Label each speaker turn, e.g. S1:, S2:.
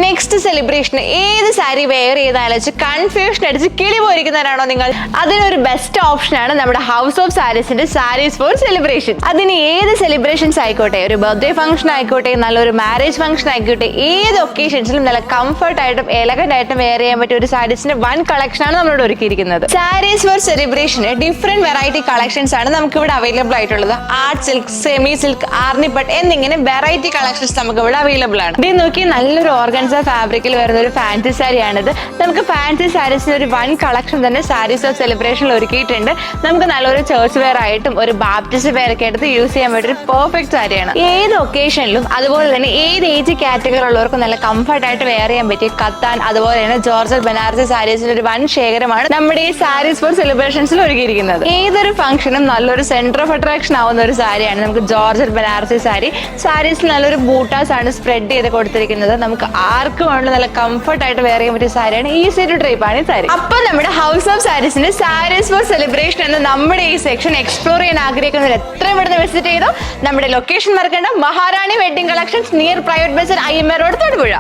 S1: Next celebration ഏത് sari wear ചെയ്താലും confusion അടിച്ച് കിളി പോയിരിക്കുന്നവരാണോ നിങ്ങൾ? അതിനൊരു ബെസ്റ്റ് ഓപ്ഷനാണ് നമ്മുടെ ഹൗസ് ഓഫ് സാരീസിന്റെ സാരീസ് ഫോർ സെലിബ്രേഷൻ. അതിന് ഏത് സെലിബ്രേഷൻസ് ആയിക്കോട്ടെ, ഒരു ബർത്ത്ഡേ ഫംഗ്ഷൻ ആയിക്കോട്ടെ, നല്ലൊരു മാരേജ് ഫംഗ്ഷൻ ആയിക്കോട്ടെ, ഏത് ഒക്കേഷൻസിലും നല്ല കംഫർട്ട് ആയിട്ടും എലഗന്റ് ആയിട്ടും വെയർ ചെയ്യാൻ പറ്റിയ ഒരു സാരീസിന്റെ വൺ കളക്ഷൻ ആണ് നമ്മളോട് ഒരുക്കിയിരിക്കുന്നത്. സാരീസ് ഫോർ സെലിബ്രേഷന് ഡിഫറെന്റ് വെറൈറ്റി കളക്ഷൻസ് ആണ് നമുക്ക് ഇവിടെ അവൈലബിൾ ആയിട്ടുള്ളത്. ആർട്ട് സിൽക്ക്, സെമി സിൽക്ക്, ആർണിപ്പട്ട് എന്നിങ്ങനെ വെറൈറ്റി കളക്ഷൻസ് നമുക്ക് ഇവിടെ അവൈലബിൾ ആണ്. ഇത് നോക്കി നല്ലൊരു ഓർഗൻസ ഫാബ്രിക്കിൽ വരുന്ന ഒരു ഫാൻസി സാരിയാണിത്. നമുക്ക് ഫാൻസി സാരീസിന് ഒരു വൺ കളക്ഷൻ തന്നെ സാരീസ് ഓഫ് സെലിബ്രേഷനിൽ ഒരുക്കിയിട്ടുണ്ട്. നമുക്ക് നല്ലൊരു ചേർച്ച് വെയർ ആയിട്ടും ഒരു ബാപ്റ്റിസ്റ്റ് വെയർ ഒക്കെ എടുത്ത് യൂസ് ചെയ്യാൻ പറ്റിയ ഒരു പെർഫെക്റ്റ് സാരിയാണ്. ഏത് ഒക്കേഷനിലും അതുപോലെ തന്നെ ഏത് ഏജ് കാറ്റഗറി ഉള്ളവർക്കും നല്ല കംഫർട്ട് ആയിട്ട് വെയർ ചെയ്യാൻ പറ്റിയ കത്താൻ, അതുപോലെ തന്നെ ജോർജറ്റ് ബനാറസി സാരീസിന്റെ ഒരു വൻ ശേഖരമാണ് നമ്മുടെ ഈ സാരീസ് ഫോർ സെലിബ്രേഷൻസിൽ ഒരുക്കിയിരിക്കുന്നത്. ഏതൊരു ഫംഗ്ഷനും നല്ലൊരു സെന്റർ ഓഫ് അട്രാക്ഷൻ ആവുന്ന ഒരു സാരിയാണ് നമുക്ക് ജോർജറ്റ് ബനാറസി സാരി. സാരീസിൽ നല്ലൊരു ബൂട്ടാസ് ആണ് സ്പ്രെഡ് ചെയ്ത് കൊടുത്തിരിക്കുന്നത്. നമുക്ക് ആർക്കും വേണ്ട നല്ല കംഫർട്ട് ആയിട്ട് വെയർ ചെയ്യാൻ പറ്റിയ സാരിയാണ്. ഈസി ടു ട്രൈപ്പ് ആണ് ഈ സാരി. അപ്പൊ നമ്മുടെ ഹൗസ് ഓഫ് സാരീസിന്റെ സാരീസ് ഫോർ സെലിബ്രേഷൻ എന്ന നമ്മുടെ ഈ സെക്ഷൻ എക്സ്പ്ലോർ ചെയ്യാൻ ആഗ്രഹിക്കുന്നവർ എത്രയും പെട്ടെന്ന് വിസിറ്റ് ചെയ്തോ. നമ്മുടെ ലൊക്കേഷൻ മറക്കേണ്ട, Maharani wedding collections, near private bus, IMA road, Thodupuzha.